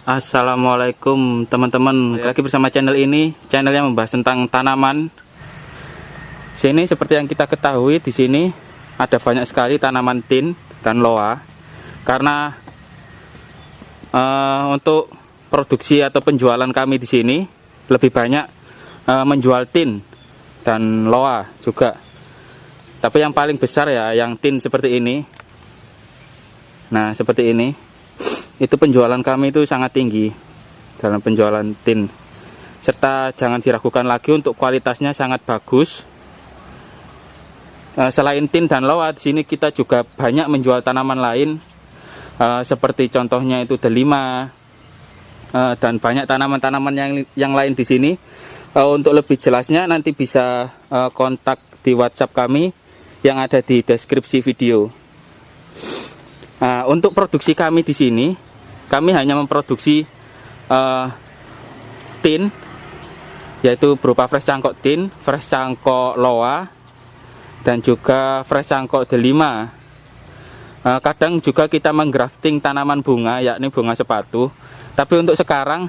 Assalamualaikum teman-teman, lagi bersama channel ini, channel yang membahas tentang tanaman. Sini seperti yang kita ketahui, di sini ada banyak sekali tanaman tin dan loa. Karena untuk produksi atau penjualan kami di sini lebih banyak menjual tin dan loa juga. Tapi yang paling besar ya yang tin seperti ini. Nah, seperti ini. Itu penjualan kami itu sangat tinggi dalam penjualan tin, serta jangan diragukan lagi untuk kualitasnya sangat bagus. Selain tin dan loa, di sini kita juga banyak menjual tanaman lain, seperti contohnya itu delima, dan banyak tanaman-tanaman yang lain di sini. Untuk lebih jelasnya nanti bisa kontak di WhatsApp kami yang ada di deskripsi video. Untuk produksi kami di sini, kami hanya memproduksi tin, yaitu berupa fresh cangkok tin, fresh cangkok loa, dan juga fresh cangkok delima. Kadang juga kita menggrafting tanaman bunga, yakni bunga sepatu. Tapi untuk sekarang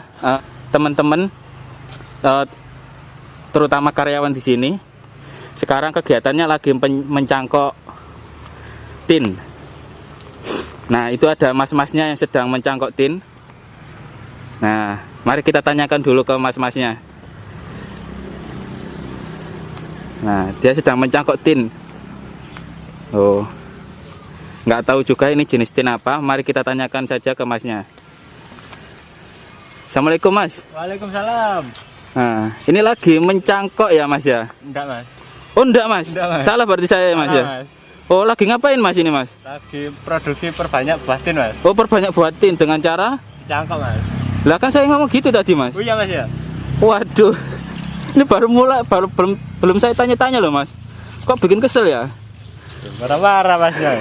teman-teman, terutama karyawan di sini, sekarang kegiatannya lagi mencangkok tin. Nah, itu ada mas-masnya yang sedang mencangkok tin. Nah, mari kita tanyakan dulu ke mas-masnya. Nah, dia sedang mencangkok tin. Oh, nggak tahu juga ini jenis tin apa. Mari kita tanyakan saja ke masnya. Assalamualaikum, Mas. Waalaikumsalam. Nah, ini lagi mencangkok ya, Mas ya? Enggak, Mas. Oh, enggak, Mas. Enggak, Mas. Salah berarti saya, Mas ya? Mas. Oh, lagi ngapain, Mas, ini, Mas? Lagi produksi perbanyak buah tin, Mas. Oh, perbanyak buah tin dengan cara? Dicangkok, Mas. Lah kan saya ngomong gitu tadi, Mas. Oh iya, Mas ya. Waduh. Ini baru mulai, belum saya tanya-tanya loh, Mas. Kok bikin kesel ya? Marah-marah, Mas ya.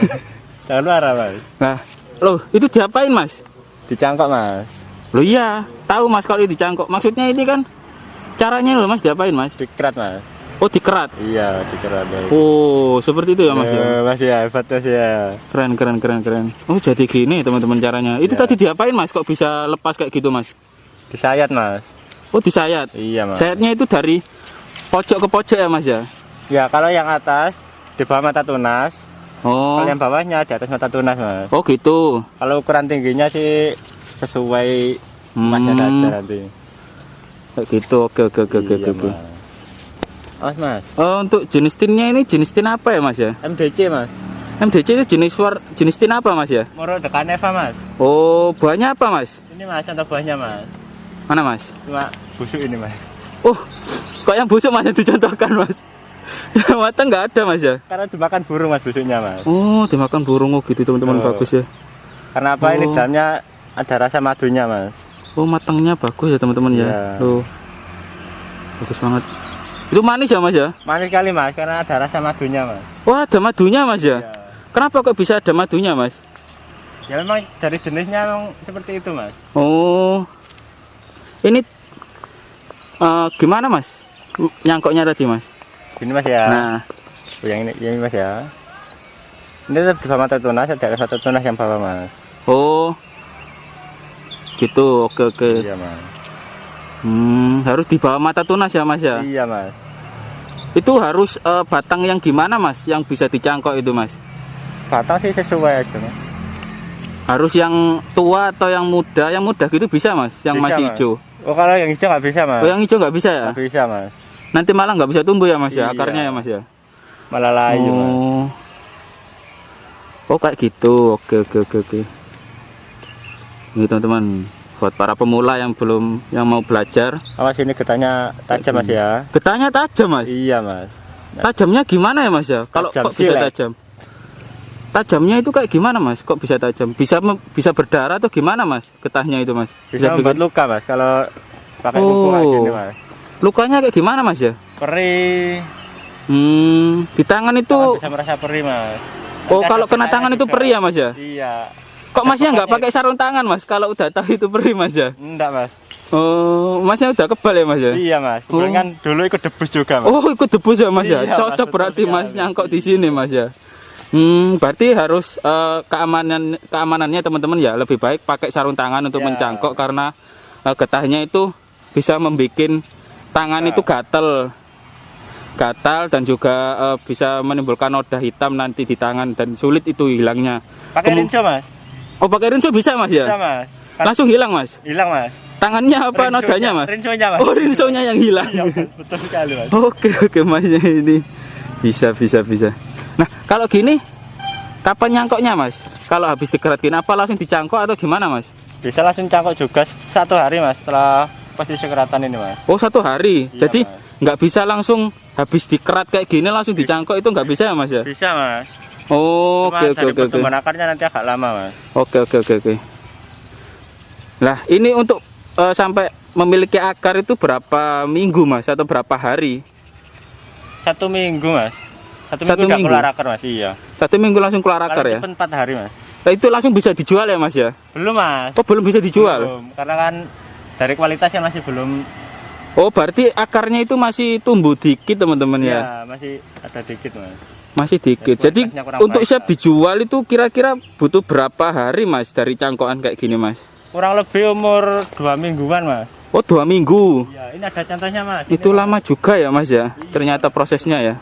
Jangan marah, Mas. Nah, loh, itu diapain, Mas? Dicangkok, Mas. Loh iya, tahu Mas kalau itu dicangkok. Maksudnya ini kan caranya loh, Mas, diapain, Mas? Dikerat, Mas. Oh, dikerat. Iya, dikerat. Mas. Oh, seperti itu ya, Mas ya. Mas ya, hebat, Mas ya. Keren. Oh, jadi gini teman-teman caranya. Itu Ya. tadi diapain, Mas? Kok bisa lepas kayak gitu, Mas? Disayat, Mas. Oh, disayat. Iya, Mas. Sayatnya itu dari pojok ke pojok ya, Mas ya? Ya, kalau yang atas di bawah mata tunas, Oh. kalau yang bawahnya di atas mata tunas, Mas. Oh, gitu. Kalau ukuran tingginya sih sesuai masnya saja nanti. Kayak gitu. Oke. Iya, Mas. Mas. Oh, untuk jenis tinnya ini jenis tin apa ya, Mas ya? MDC, Mas. MDC itu jenis tin apa, Mas ya? Moro Dekaneva, Mas. Oh, buahnya apa, Mas? Ini, Mas, contoh buahnya, Mas. Mana, Mas? Cuma busuk ini, Mas. Oh, kok yang busuk Mas yang dicontohkan, Mas? Yang matang nggak ada, Mas ya? Karena dimakan burung, Mas, busuknya, Mas. Oh, dimakan burung. Oh, gitu teman-teman. Bagus ya. Karena apa? Ini Oh. dalamnya ada rasa madunya, Mas. Oh, matangnya bagus ya teman-teman ya. Iya. Oh, bagus banget. Itu manis ya, Mas ya? Manis sekali, Mas, karena ada rasa madunya, Mas. Wah, ada madunya, Mas ya? Iya. Kenapa kok bisa ada madunya, Mas? Ya memang dari jenisnya memang seperti itu, Mas. Oh, ini gimana, Mas? Nyangkoknya tadi, Mas? Ini, Mas ya. Nah, Oh, yang ini, Mas ya. Ini tetap di bawah mata tunas, ada mata tunas yang bawah, Mas. oh, gitu. Oke. Iya, Mas. Harus di bawah mata tunas ya, Mas ya? Iya, Mas. Itu harus batang yang gimana, Mas? Yang bisa dicangkok itu, Mas? Batang sih sesuai aja, Mas. Harus yang tua atau yang muda? Yang muda gitu bisa, Mas? Yang Bisa, masih Mas. hijau? Oh, kalau yang hijau nggak bisa, Mas. Oh, yang hijau nggak bisa ya? Nggak bisa, Mas. Nanti malah nggak bisa tumbuh ya, Mas ya? Iya. Akarnya ya, Mas ya? Malah layu, Mas. Oh, kayak gitu. Oke. Ini teman-teman, buat para pemula yang mau belajar. Awas, ini getahnya tajam, Mas ya. Getahnya tajam, Mas? Iya, Mas. Tajamnya gimana ya, Mas ya? Kalau Tajam kok bisa silet. tajam? Tajamnya itu kayak gimana, Mas? Kok bisa tajam? Bisa berdarah atau gimana, Mas? Getahnya itu, Mas? Bisa membuat bikin- luka, Mas, kalau pakai kuku kayak gini, Mas. Lukanya kayak gimana, Mas ya? Perih. Di tangan itu. Bisa merasa perih, Mas. Oh, Nanti kalau ada kena benangnya tangan itu juga. perih ya, Mas ya? Iya. Kok Masnya nggak pakai sarung tangan, Mas? Kalau udah tahu itu perih, Mas ya? Enggak, Mas. Oh, Masnya udah kebal ya, Mas ya? Iya, Mas. Kebetulan Oh. kan dulu ikut debus juga, Mas. Oh, ikut debus ya, Mas ya? Iya, Mas, Cocok ikut berarti debus ya, Mas Mas. nyangkok di sini, Mas ya? Berarti harus keamanannya teman-teman ya lebih baik pakai sarung tangan untuk Ya. mencangkok karena getahnya itu bisa membuat tangan itu gatal dan juga bisa menimbulkan noda hitam nanti di tangan dan sulit itu hilangnya. Pakai rinso mas. Oh pakai rinso bisa mas ya? Bisa mas. Langsung hilang mas? Hilang mas. Tangannya apa Rinsonya- nodanya mas? Rinsonya mas. Oh rinsonya yang hilang. Iya mas. Betul sekali mas. Oke mas ini bisa. Nah kalau gini kapan nyangkoknya mas? Kalau habis dikerat gini apa langsung dicangkok atau gimana mas? Bisa langsung cangkok juga 1 hari mas setelah posisi keratan ini mas. Oh 1 hari. Iya, Jadi Mas. nggak bisa langsung habis dikerat kayak gini langsung dicangkok itu nggak bisa ya mas ya? Bisa mas. Oh, Cuma oke. dari pertumbuhan akarnya nanti agak lama mas. Oke. Nah ini untuk sampai memiliki akar itu berapa minggu mas atau berapa hari? 1 minggu mas. 1 1 minggu udah minggu? keluar akar mas. Iya. 1 minggu langsung keluar akar Paling ya? cepet 4 hari mas. Nah, itu langsung bisa dijual ya mas ya? Belum mas. Oh belum bisa dijual? Belum. Karena kan dari kualitasnya masih belum. Oh berarti akarnya itu masih tumbuh dikit teman-teman ya? Ya masih ada dikit mas. Masih dikit. Ya, Jadi kualitasnya kurang untuk baik, siap Mas. dijual itu kira-kira butuh berapa hari mas dari cangkokan kayak gini mas? Kurang lebih umur 2 mingguan mas. Oh 2 minggu. Iya ini ada contohnya mas. Itu Ini, lama juga ya mas ya? Ternyata prosesnya ya.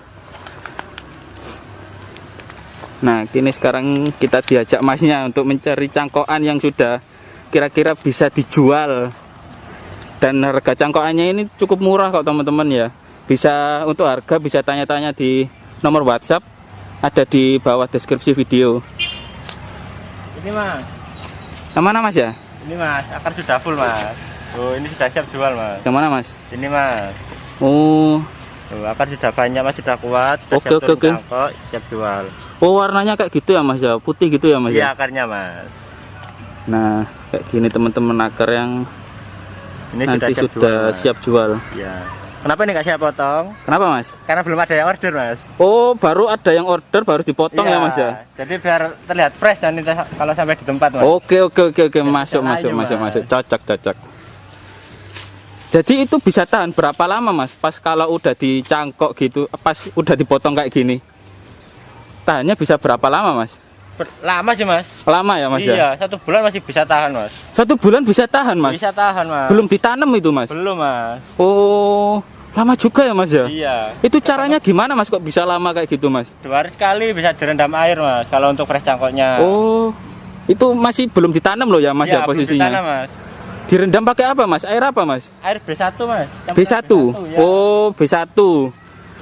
Nah kini sekarang kita diajak masnya untuk mencari cangkokan yang sudah kira-kira bisa dijual. Dan harga cangkokannya ini cukup murah kok teman-teman ya. Bisa untuk harga bisa tanya-tanya di nomor WhatsApp ada di bawah deskripsi video. Ini mas. Yang mana mas ya? Ini mas. Akar sudah full mas. Oh ini sudah siap jual mas. Yang mana mas? Ini mas. Oh, Tuh, akar sudah banyak mas, sudah kuat, sudah Oke, siap oke, turun oke. cangkok, siap jual. oh warnanya kayak gitu ya mas ya? Putih gitu ya mas Iya ya? akarnya mas. Nah kayak gini teman-teman akar yang Ini nanti sudah sudah Mas. siap jual. Ya. Kenapa ini nggak saya potong? Kenapa mas? Karena belum ada yang order mas. Oh baru ada yang order baru dipotong Iya, ya mas ya? Jadi biar terlihat fresh dan kalau sampai di tempat mas. Oke masuk layu, Mas. cocok. Jadi itu bisa tahan berapa lama mas? Pas kalau udah dicangkok gitu, pas udah dipotong kayak gini, tahannya bisa berapa lama mas? Lama sih mas. Lama ya mas ya? Iya 1 bulan masih bisa tahan mas. 1 bulan bisa tahan mas? Bisa tahan mas. Belum ditanam itu mas? Belum mas. Oh lama juga ya mas ya? Iya. Itu caranya gimana mas kok bisa lama kayak gitu mas? 2 hari sekali bisa direndam air mas. Kalau untuk fresh cangkoknya. Oh itu masih belum ditanam loh ya mas Iya, ya belum posisinya? ditanam, mas. Direndam pakai apa mas? Air apa mas? Air B1 mas. Campuran B1. ya. Oh B1.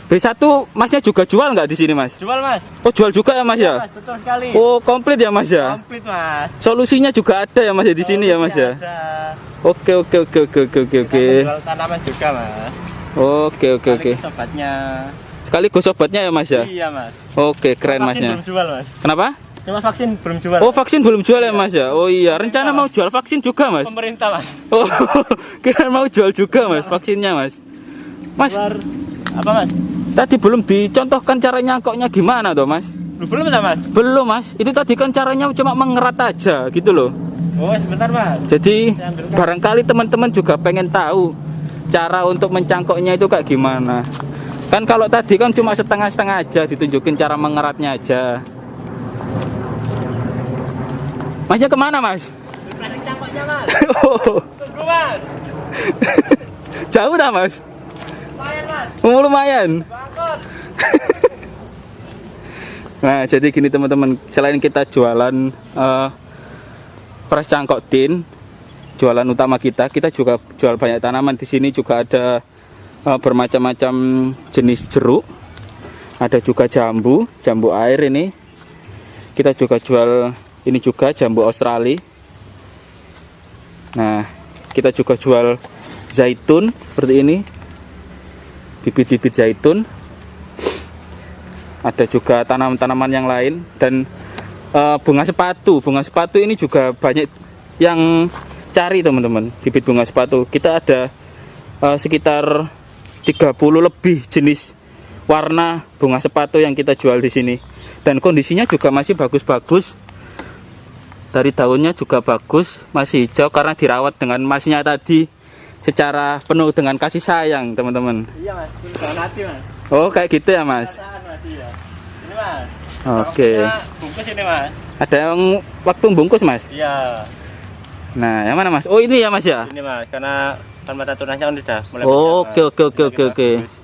B1 masnya juga jual nggak di sini mas? Jual mas. Oh jual juga ya mas Iya, ya? mas, betul sekali. Oh komplit ya mas ya? Komplit mas. Solusinya juga ada ya mas ya di sini ya mas ya? Ada. Oke. Kita jual tanaman juga mas. Oke. Sekaligus sobatnya. Sekaligus obatnya ya mas ya? Iya mas. Oke keren Vaksin masnya. belum jual mas. Kenapa? Cuma vaksin belum jual. Oh vaksin belum jual ya mas ya? Oh iya rencana mau jual vaksin juga mas? Pemerintah mas. Oh kira mau jual juga mas vaksinnya mas? Mas Keluar apa mas? tadi belum dicontohkan cara nyangkoknya gimana toh mas? Belum tak mas? Belum mas, itu tadi kan caranya cuma mengerat aja gitu loh. Oh sebentar mas. Jadi barangkali teman-teman juga pengen tahu cara untuk mencangkoknya itu kayak gimana. Kan kalau tadi kan cuma setengah-setengah aja ditunjukin cara mengeratnya aja. Masnya kemana mas? Plastik cangkoknya mas. Oh, Tunggu mas. jauh dah mas? Lumayan mas. Oh, lumayan. Bangkot. Nah jadi gini teman-teman, selain kita jualan fresh cangkok tin, jualan utama kita juga jual banyak tanaman. Di sini juga ada bermacam-macam jenis jeruk, ada juga jambu air ini. Kita juga jual ini juga jambu Australia. Nah kita juga jual zaitun seperti ini, bibit-bibit zaitun. Ada juga tanaman-tanaman yang lain dan bunga sepatu ini juga banyak yang cari teman-teman, bibit bunga sepatu. Kita ada sekitar 30 lebih jenis warna bunga sepatu yang kita jual di sini, dan kondisinya juga masih bagus-bagus. Dari daunnya juga bagus, masih hijau karena dirawat dengan masnya tadi secara penuh dengan kasih sayang teman-teman. Iya mas. Jangan hati mas. Oh kayak gitu ya mas? Perasaan mas iya. Ini mas. Oke. Bungkus ini mas. Ada yang waktu bungkus mas? Iya. Nah, yang mana mas? Oh ini ya mas ya? Ini mas, karena kan mata tunasnya kan udah mulai Oh, besar, oke Mas. oke oke Jadi oke. bagus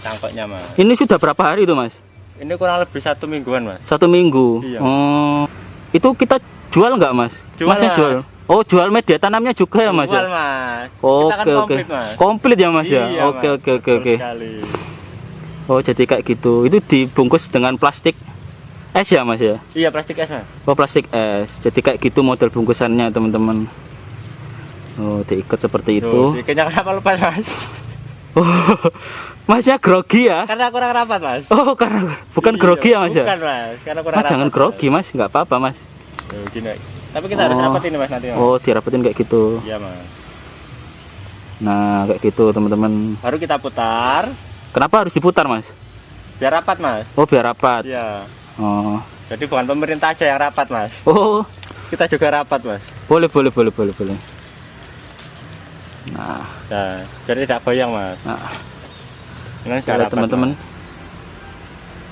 cangkoknya mas. Ini sudah berapa hari itu mas? Ini kurang lebih 1 mingguan mas. 1 minggu. Iya. Oh, itu kita jual nggak mas? Jual, Masnya Mas. jual? Oh, jual media tanamnya juga ya mas? Jual Ya? mas. Kita Oke kan oke. komplit mas. Komplit ya mas ya? Iya, Oke Mas. oke oke Betul oke. sekali. Oh, jadi kayak gitu. Itu dibungkus dengan plastik es ya mas ya? Iya plastik es mas. Oh, plastik es. Jadi kayak gitu model bungkusannya teman-teman. Oh, diikat seperti itu. Tuh, bikinnya kenapa lepas mas? Oh, masnya grogi ya? Karena kurang rapat mas. Oh, karena bukan Iya, grogi ya mas ya? Bukan mas, karena kurang Mas jangan rapat, grogi mas, nggak apa-apa mas. Tuh, gini. Tapi kita harus rapat ini mas nanti mas. Oh, dirapetin kayak gitu. Iya mas. Nah, kayak gitu teman-teman. Baru kita putar, Kenapa harus diputar mas? biar rapat mas. Oh, biar rapat. Iya. Oh, Jadi bukan pemerintah aja yang rapat mas. oh, Kita juga rapat mas. boleh. Nah, Nah, biar tidak goyang mas. nah, Ini sudah boleh rapat teman-teman. Mas.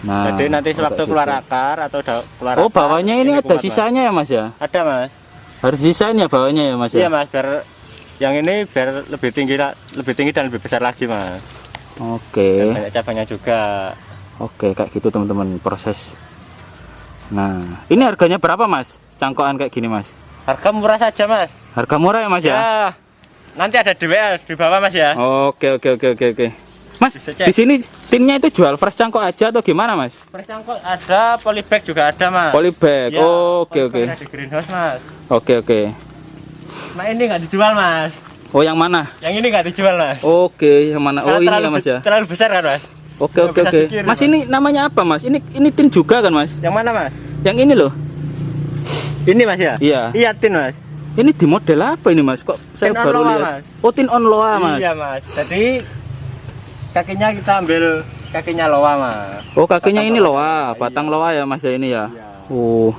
Nah, Jadi nanti oh, sewaktu kayak keluar gitu. akar atau keluar Oh, akar, bawahnya ini ada kumat, Mas. sisanya ya mas ya? Ada mas. Harus desain ya bawahnya ya mas Iya ya? mas, biar yang ini biar lebih tinggi dan lebih besar lagi mas. Oke. Dan banyak cabangnya juga. Oke, kayak gitu teman-teman proses. Nah, ini harganya berapa mas? Cangkokan kayak gini mas? Harga murah saja mas. Harga murah ya mas ya? Ya. Nanti ada di WA di bawah mas ya. Oke. Mas, Bisa cek. di sini tinnya itu jual fresh cangkok aja atau gimana mas? Fresh cangkok ada, polybag juga ada mas. Polybag. Ya, Oke. polybag ada di greenhouse mas. Oke. Nah ini nggak dijual mas. Oh, yang mana? Yang ini nggak dijual mas. Oke, yang mana? Oh, Karena ini terlalu ya mas ya? Terlalu besar kan mas. Oke. Nggak bisa dikirim, Mas Mas. ini namanya apa mas? Ini tin juga kan mas? Yang mana mas? Yang ini loh. Ini mas ya? Iya. Iya tin mas. Ini di model apa ini mas? Kok saya Tin on baru loa, lihat? Mas. Oh, tin on loa mas. Iya mas. Jadi kakinya kita ambil kakinya loa mas. Oh, kakinya Batang ini loa. loa, Iya. batang loa ya mas ya ini ya. Iya. Oh,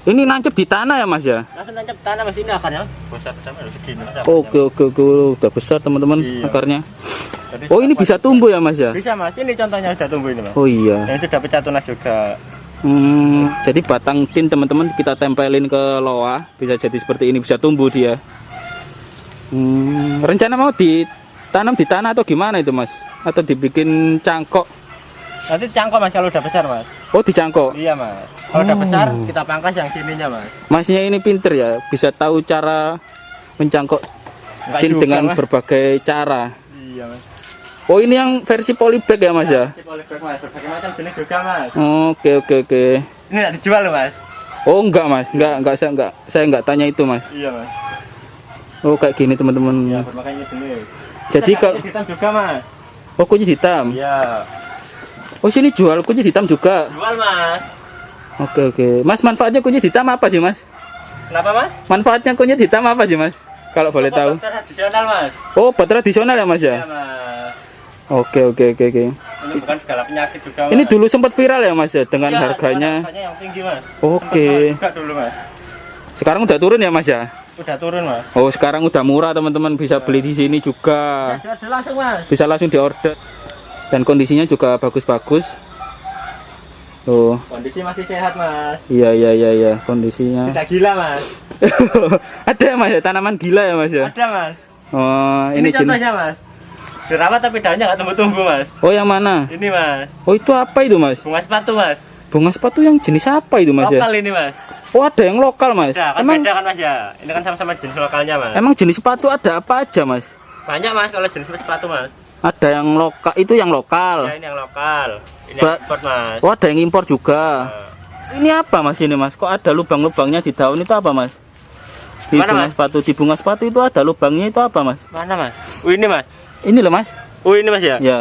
ini nancep di tanah ya mas ya? Langsung nancap tanah mas ini akarnya. Besar sampai segini mas. Oke, udah besar teman-teman Iya. akarnya. Jadi Oh, ini bisa tumbuh ya mas ya? Bisa mas. Ini contohnya sudah tumbuh ini mas. Oh iya. Dan itu sudah pecah tunas juga. Jadi batang tin teman-teman kita tempelin ke loa, bisa jadi seperti ini, bisa tumbuh dia. Rencana mau ditanam di tanah atau gimana itu mas? Atau dibikin cangkok? Nanti cangkok mas kalau udah besar mas. Oh, dicangkok. Iya mas. Kalau udah besar kita pangkas yang sininya mas. Masnya ini pinter ya, bisa tahu cara mencangkok Enggak tin juga, dengan Mas. berbagai cara. Iya mas. Oh, ini yang versi polybag ya mas ya? Si polybag mas. Berbagai macam jenis juga mas. Oke. Ini nggak dijual loh mas. Oh enggak mas, saya enggak tanya itu mas. Iya mas. Oh kayak gini teman-teman. Iya berbagai jenis. Jadi Kita kalau kasih hitam juga mas. oh kunyit hitam. Iya. Oh sini jual kunyit hitam juga. Jual mas. Oke. Mas manfaatnya kunyit hitam apa sih mas? Kenapa mas? Manfaatnya kunyit hitam apa sih mas? Kalau boleh tahu. Obat tradisional mas. Oh obat tradisional ya mas Iya ya? mas. Oke. Ini bukan segala penyakit juga mas. Ini dulu sempat viral ya mas ya dengan Iya, harganya. harganya yang tinggi mas. Oke. Sempat juga dulu mas. Sekarang udah turun ya mas ya? Udah turun mas. Oh sekarang udah murah teman-teman, bisa beli di sini juga. Jual langsung mas. Bisa langsung diorder. Dan kondisinya juga bagus-bagus. Tuh. Kondisi masih sehat mas. Iya kondisinya. Tidak gila mas. Ada ya mas ya, tanaman gila ya mas ya? Ada mas. Oh Ini ini jenis. contohnya mas. Dirawat tapi daunnya nggak tumbuh-tumbuh mas. Oh yang mana? Ini mas. Oh itu apa itu mas? Bunga sepatu mas. Bunga sepatu yang jenis apa itu mas ya? Lokal ini mas. Oh ada yang lokal mas? Ada kan Emang beda kan mas ya. Ini kan sama-sama jenis lokalnya mas. emang jenis sepatu ada apa aja mas? Banyak mas kalau jenis sepatu mas. Ada yang lokal, itu yang lokal. Ya ini yang lokal. Ini Ba- yang import mas. Oh ada yang impor juga. Nah, Ini apa mas ini mas? Kok ada lubang-lubangnya di daun itu apa mas? Di Mana, bunga Mas? sepatu, di bunga sepatu itu ada lubangnya itu apa mas? mana mas? Ini mas. Ini loh mas. Ini mas ya. Ya.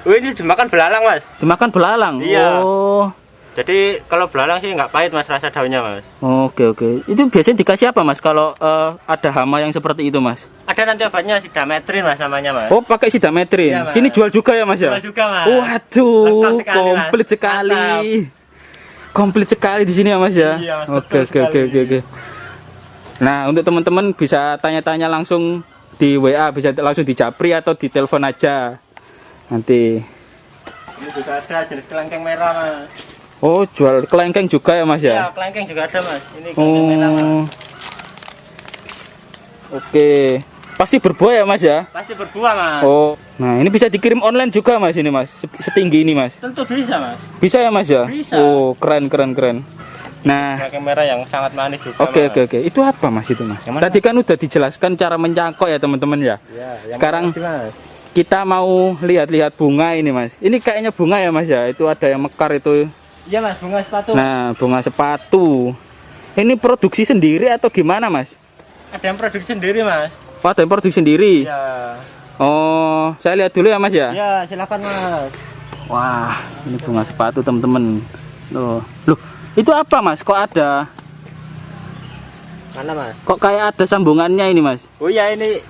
Ini dimakan belalang mas. Dimakan belalang. Iya. Oh. Jadi kalau belalang sih nggak pahit mas rasa daunnya mas. Oke. Itu biasanya dikasih apa mas kalau ada hama yang seperti itu mas? Ada nanti obatnya sidametrin mas namanya mas. Oh pakai sidametrin. Iya, Mas. Sini jual juga ya mas ya? Jual juga mas. Waduh, Lengkap sekali, Mas. komplit sekali. Komplit sekali di sini ya mas ya? Iya, Mas, Oke. betul sekali. Nah untuk teman-teman bisa tanya-tanya langsung di WA, bisa langsung di Japri atau di telepon aja. Nanti. Ini juga ada jenis kelengkeng merah mas. Oh, jual kelengkeng juga ya Mas Ya, ya? kelengkeng juga ada Mas. Ini kelengkeng merah Mas. Oh. Oke. Pasti berbuah ya Mas ya? Pasti berbuah Mas. Oh. Nah, ini bisa dikirim online juga Mas ini Mas. Setinggi ini Mas. Tentu bisa Mas. Bisa ya Mas ya? Bisa. Oh, keren keren keren. Nah, Kelengkeng merah yang sangat manis juga oke Mas. oke oke. Itu apa Mas itu Mas? Yang mana, Tadi kan udah dijelaskan cara mencangkok ya teman-teman ya. Ya, yang Sekarang mana lagi, Mas? kita mau lihat-lihat bunga ini Mas. Ini kayaknya bunga ya Mas ya. Itu ada yang mekar itu. Iya Mas, bunga sepatu. Nah, bunga sepatu. Ini produksi sendiri atau gimana Mas? Ada yang produksi sendiri Mas. Oh, ada yang produksi sendiri. Ya. Oh, saya lihat dulu ya Mas ya. Ya, silakan Mas. Wah, ini bunga sepatu teman-teman. Loh, loh, itu apa Mas? Kok ada? Mana Mas? Kok kayak ada sambungannya ini Mas? Oh iya, ini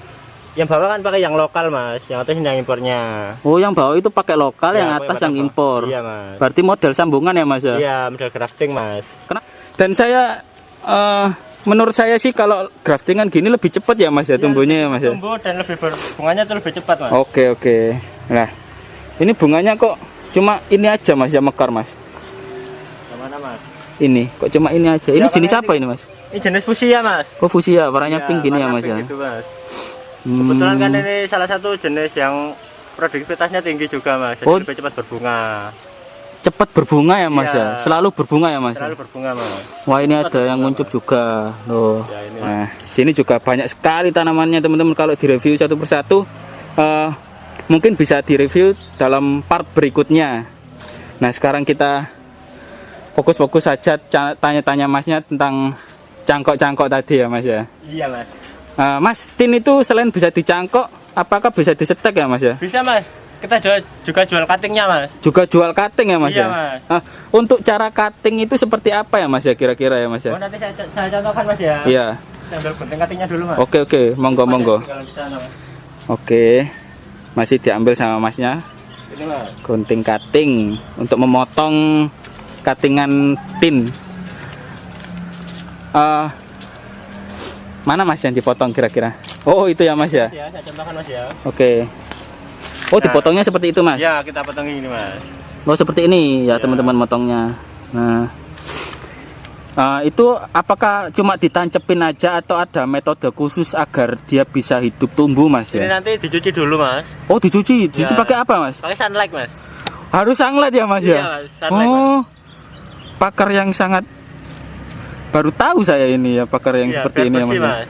yang bawah kan pakai yang lokal Mas, yang atas yang impornya. Oh, yang bawah itu pakai lokal, Ya, yang pakai atas yang bawah. impor. Iya Mas. Berarti model sambungan ya Mas ya? Iya, model grafting Mas. Dan saya menurut saya sih kalau graftingan gini lebih cepat ya Mas ya, tumbuhnya ya Mas ya. Tumbuh dan bunganya tuh lebih cepat Mas. Oke oke. Nah, ini bunganya kok cuma ini aja Mas ya mekar Mas. Yang mana Mas? Ini kok cuma ini aja. Ini Ya, jenis karena apa ini Mas? Ini jenis fuchsia Mas. Oh, fuchsia, warnanya Iya, pink gini ya warna Mas pink ya. gitu, Mas. Hmm. Kebetulan kan ini salah satu jenis yang produktivitasnya tinggi juga Mas. Jadi Oh. lebih cepat berbunga. Cepat berbunga ya Mas Iya. ya. Selalu berbunga ya Mas. Selalu berbunga Mas. Wah, ini Cepat ada yang berbunga, nguncup Mas. juga loh. Ya, ini. Nah, sini juga banyak sekali tanamannya teman-teman. Kalau direview satu persatu mungkin bisa direview dalam part berikutnya. Nah, sekarang kita fokus-fokus saja tanya-tanya Masnya tentang cangkok-cangkok tadi ya Mas ya. Iya Mas. Mas, tin itu selain bisa dicangkok, apakah bisa disetek ya Mas ya? Bisa Mas. Kita juga jual cuttingnya Mas. Juga jual cutting ya Mas Iya, ya? Mas. Untuk cara cutting itu seperti apa ya Mas ya kira-kira ya Mas Oh, ya? nanti saya contohkan Mas ya. Iya. Kita ambil gunting cuttingnya dulu Mas. Oke oke, monggo monggo. Kalau di sana, Mas. Oke, masih diambil sama Masnya. Ini Mas. Gunting cutting untuk memotong cuttingan tin. Mana Mas yang dipotong kira-kira? Oh, itu ya Mas ya? Ya, saya contohkan Mas ya. Oke. Oh, Nah. dipotongnya seperti itu Mas? Ya, kita potong ini Mas. Oh, seperti ini ya Ya. teman-teman motongnya. Nah, itu apakah cuma ditancepin aja atau ada metode khusus agar dia bisa hidup tumbuh Mas Ini ya? nanti dicuci dulu Mas. Oh, dicuci. Dicuci Ya. pakai apa Mas? Pakai sunlight Mas. Harus sunlight ya Mas Iya, ya? Mas, sunlight, Oh, pakar yang sangat baru tahu saya ini ya, pakar yang Iya, seperti biar ini ya Mas. bersih, ya. Mas.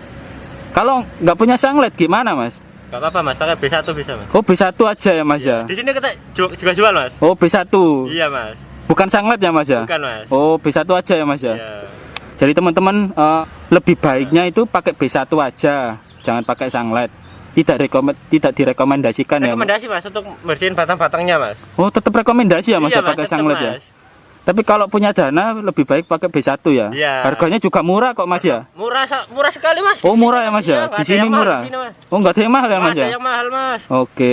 Kalau nggak punya sunlight gimana Mas? Gak apa-apa Mas, pakai B1 bisa Mas. Oh, B1 aja ya Mas ya? Di sini kita juga jual Mas. Oh, B1. Iya Mas. Bukan sunlight ya Mas ya? Bukan Mas. Oh, B1 aja ya Mas ya? Iya. Jadi teman-teman lebih baiknya itu pakai B1 aja, jangan pakai sunlight. Tidak direkomendasikan ya. Rekomendasi Mas untuk bersihin batang-batangnya Mas. Oh, tetap rekomendasi ya Mas Iya, ya pakai tetap, sunlight ya. Mas. Tapi kalau punya dana lebih baik pakai B1 ya. Iya. Harganya juga murah kok Mas ya. Murah sekali Mas. Oh, Di murah sini, ya Mas iya, ya. nggak Di ada sini yang mahal murah. di sini, Mas. Oh, enggak ada yang mahal ya Nggak Mas ada ya. yang mahal Mas. Oke.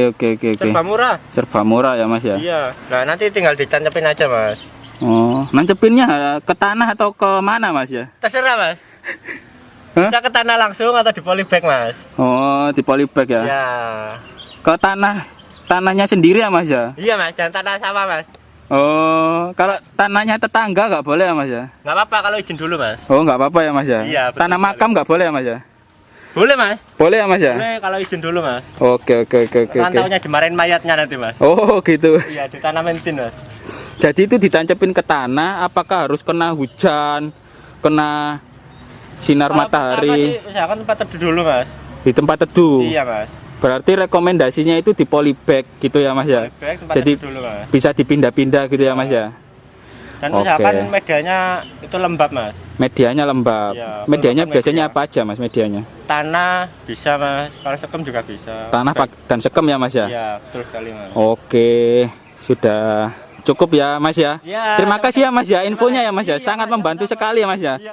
Serba murah. Serba murah ya Mas ya. Iya. Nah, nanti tinggal dicancepin aja Mas. Oh, nancepinnya ke tanah atau ke mana Mas ya? Terserah Mas. Hah? Bisa ke tanah langsung atau di polybag Mas. Oh, di polybag ya. Iya. Ke tanahnya sendiri ya Mas ya. Iya Mas, dan tanah sawah Mas. Oh, kalau tanahnya tetangga nggak boleh ya Mas ya? Nggak apa-apa kalau izin dulu Mas. Oh, nggak apa-apa ya Mas ya? Iya, betul Tanah sekali. makam nggak boleh ya Mas ya? Boleh Mas. Boleh ya Mas ya? Boleh kalau izin dulu Mas. Oke. Rantaunya dimarahin mayatnya nanti Mas. Oh, gitu. Iya, ditanamin tin Mas. Jadi itu ditancepin ke tanah, apakah harus kena hujan, kena sinar Kalau matahari pertama sih, usahakan tempat teduh dulu Mas. di tempat teduh? Iya Mas. Berarti rekomendasinya itu di polybag gitu ya Mas ya? Polybag, tempat Jadi teduh dulu Mas. bisa dipindah-pindah gitu ya Mas ya? Dan Oke. usahakan medianya itu lembab Mas. Medianya lembab. Iya, Medianya media. biasanya apa aja Mas medianya? Tanah bisa Mas, kalau sekem juga bisa. Tanah dan sekem ya Mas ya? Iya, betul sekali Mas. Oke, sudah cukup ya Mas ya. Ya, Terima kasih ya Mas ya, infonya ya Mas ya, Iya, sangat Mas, membantu sama-sama. sekali ya Mas ya. Iya.